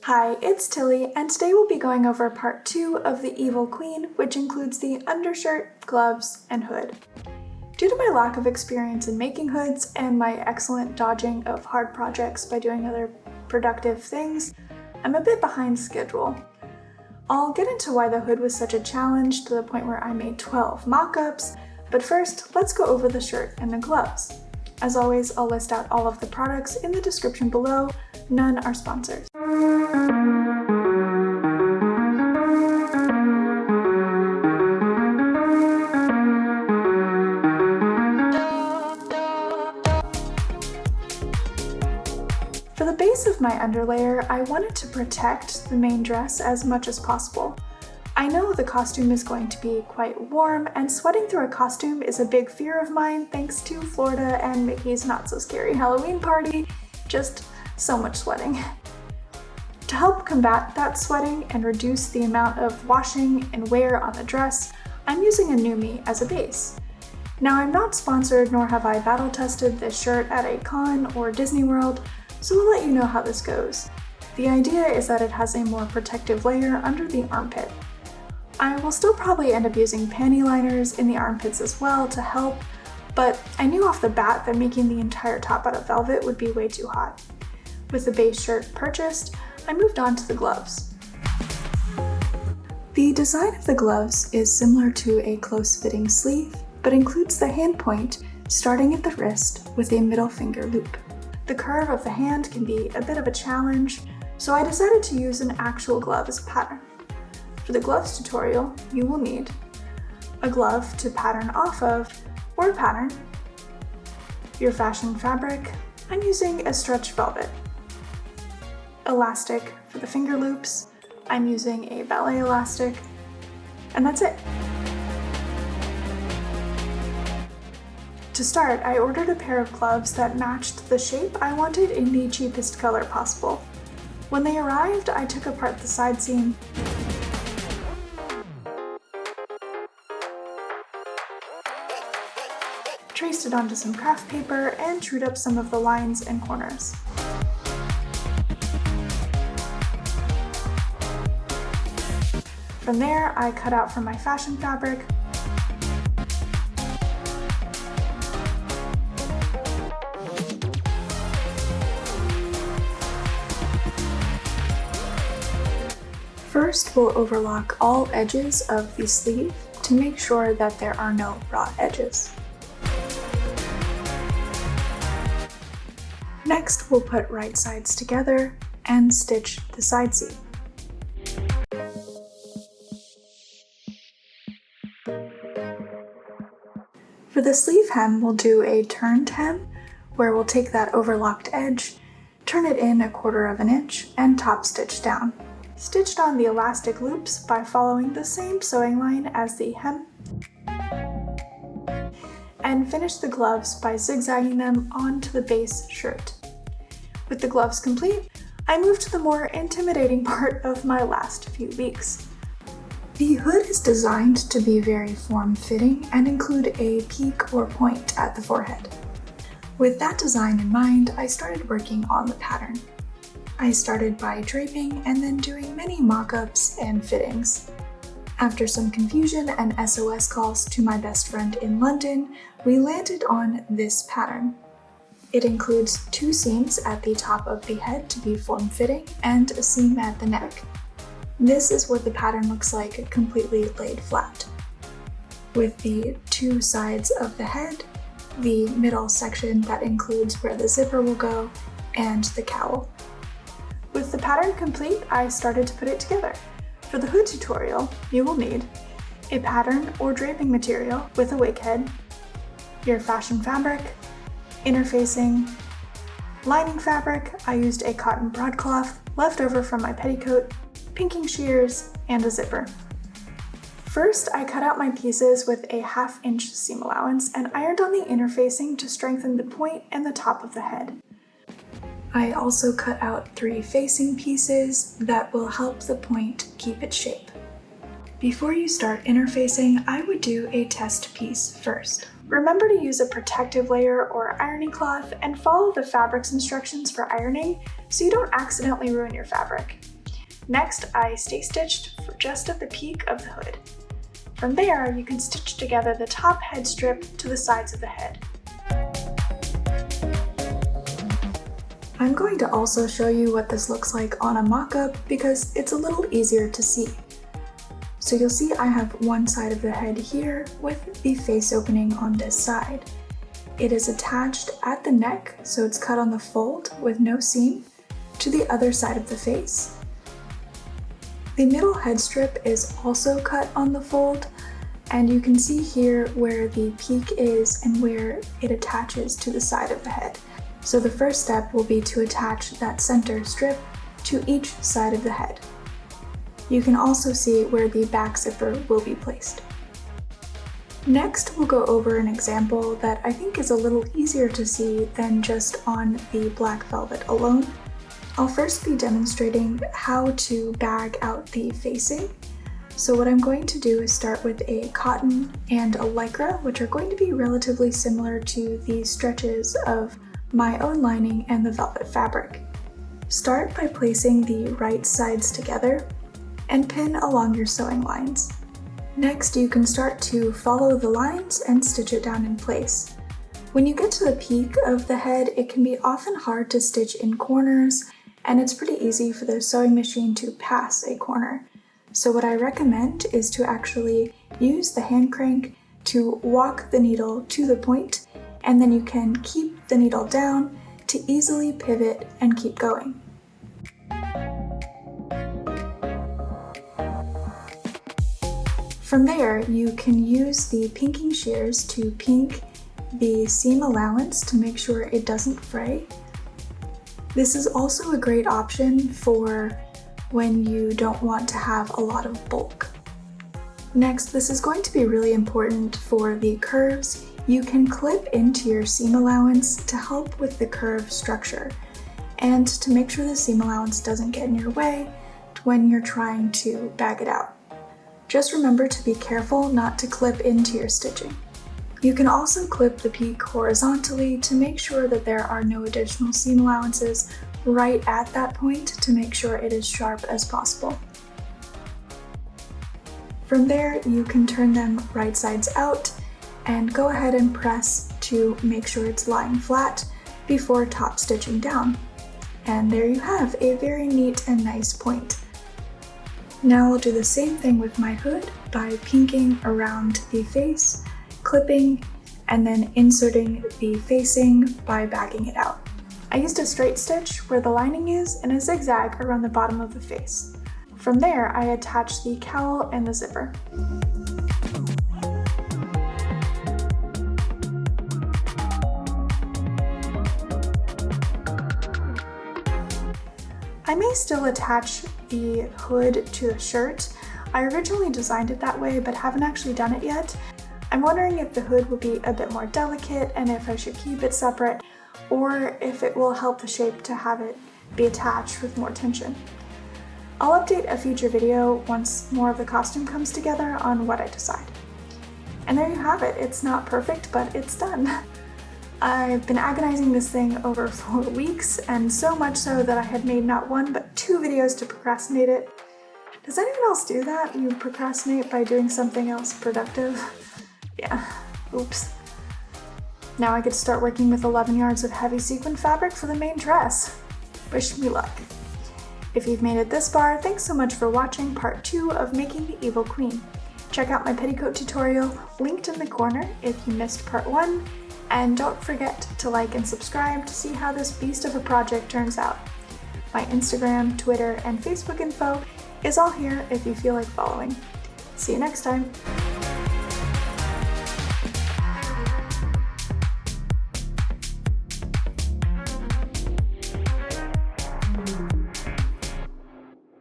Hi, it's Tilly, and today we'll be going over part 2 of the Evil Queen, which includes the undershirt, gloves, and hood. Due to my lack of experience in making hoods and my excellent dodging of hard projects by doing other productive things, I'm a bit behind schedule. I'll get into why the hood was such a challenge to the point where I made 12 mock-ups, but first, let's go over the shirt and the gloves. As always, I'll list out all of the products in the description below. None are sponsors. For the base of my underlayer, I wanted to protect the main dress as much as possible. I know the costume is going to be quite warm, and sweating through a costume is a big fear of mine thanks to Florida and Mickey's Not So Scary Halloween party. Just so much sweating. To help combat that sweating and reduce the amount of washing and wear on the dress, I'm using a Numi as a base. Now, I'm not sponsored nor have I battle tested this shirt at a con or Disney World, so we'll let you know how this goes. The idea is that it has a more protective layer under the armpit. I will still probably end up using panty liners in the armpits as well to help, but I knew off the bat that making the entire top out of velvet would be way too hot. With the base shirt purchased, I moved on to the gloves. The design of the gloves is similar to a close-fitting sleeve, but includes the hand point starting at the wrist with a middle finger loop. The curve of the hand can be a bit of a challenge, so I decided to use an actual glove as a pattern. For the gloves tutorial, you will need a glove to pattern off of, or a pattern, your fashion fabric, I'm using a stretch velvet, elastic for the finger loops, I'm using a Ballet Elastic, and that's it. To start, I ordered a pair of gloves that matched the shape I wanted in the cheapest color possible. When they arrived, I took apart the side seam, traced it onto some craft paper, and trued up some of the lines and corners. From there, I cut out from my fashion fabric, First, we'll overlock all edges of the sleeve to make sure that there are no raw edges. Next, we'll put right sides together and stitch the side seam. For the sleeve hem, we'll do a turned hem, where we'll take that overlocked edge, turn it in 1/4 of an inch, and top stitch down. Stitched on the elastic loops by following the same sewing line as the hem, and finish the gloves by zigzagging them onto the base shirt. With the gloves complete, I move to the more intimidating part of my last few weeks. The hood is designed to be very form-fitting and include a peak or point at the forehead. With that design in mind, I started working on the pattern. I started by draping and then doing many mock-ups and fittings. After some confusion and SOS calls to my best friend in London, we landed on this pattern. It includes 2 seams at the top of the head to be form-fitting and a seam at the neck. This is what the pattern looks like completely laid flat, with the 2 sides of the head, the middle section that includes where the zipper will go, and the cowl. With the pattern complete, I started to put it together. For the hood tutorial, you will need a pattern or draping material with a wig head, your fashion fabric, interfacing, lining fabric. I used a cotton broadcloth left over from my petticoat, pinking shears, and a zipper. First, I cut out my pieces with a 1/2 inch seam allowance and ironed on the interfacing to strengthen the point and the top of the head. I also cut out 3 facing pieces that will help the point keep its shape. Before you start interfacing, I would do a test piece first. Remember to use a protective layer or ironing cloth and follow the fabric's instructions for ironing so you don't accidentally ruin your fabric. Next, I stay stitched for just at the peak of the hood. From there, you can stitch together the top head strip to the sides of the head. I'm going to also show you what this looks like on a mock-up because it's a little easier to see. So you'll see I have one side of the head here with the face opening on this side. It is attached at the neck, so it's cut on the fold with no seam, to the other side of the face. The middle head strip is also cut on the fold, and you can see here where the peak is and where it attaches to the side of the head. So the first step will be to attach that center strip to each side of the head. You can also see where the back zipper will be placed. Next, we'll go over an example that I think is a little easier to see than just on the black velvet alone. I'll first be demonstrating how to bag out the facing. So what I'm going to do is start with a cotton and a lycra, which are going to be relatively similar to the stretches of my own lining and the velvet fabric. Start by placing the right sides together and pin along your sewing lines. Next, you can start to follow the lines and stitch it down in place. When you get to the peak of the head, it can be often hard to stitch in corners, and it's pretty easy for the sewing machine to pass a corner. So what I recommend is to actually use the hand crank to walk the needle to the point, and then you can keep the needle down to easily pivot and keep going. From there, you can use the pinking shears to pink the seam allowance to make sure it doesn't fray. This is also a great option for when you don't want to have a lot of bulk. Next, this is going to be really important for the curves. You can clip into your seam allowance to help with the curve structure and to make sure the seam allowance doesn't get in your way when you're trying to bag it out. Just remember to be careful not to clip into your stitching. You can also clip the peak horizontally to make sure that there are no additional seam allowances right at that point to make sure it is sharp as possible. From there, you can turn them right sides out and go ahead and press to make sure it's lying flat before top stitching down. And there you have a very neat and nice point. Now I'll do the same thing with my hood by pinking around the face, clipping, and then inserting the facing by bagging it out. I used a straight stitch where the lining is and a zigzag around the bottom of the face. From there, I attached the cowl and the zipper. I may still attach the hood to the shirt. I originally designed it that way, but haven't actually done it yet. I'm wondering if the hood will be a bit more delicate and if I should keep it separate, or if it will help the shape to have it be attached with more tension. I'll update a future video once more of the costume comes together on what I decide. And there you have it. It's not perfect, but it's done. I've been agonizing this thing over 4 weeks, and so much so that I had made not one but 2 videos to procrastinate it. Does anyone else do that? You procrastinate by doing something else productive? Yeah, oops. Now I get to start working with 11 yards of heavy sequin fabric for the main dress. Wish me luck. If you've made it this far, thanks so much for watching part 2 of Making the Evil Queen. Check out my petticoat tutorial linked in the corner if you missed part 1, and don't forget to like and subscribe to see how this beast of a project turns out. My Instagram, Twitter, and Facebook info is all here if you feel like following. See you next time!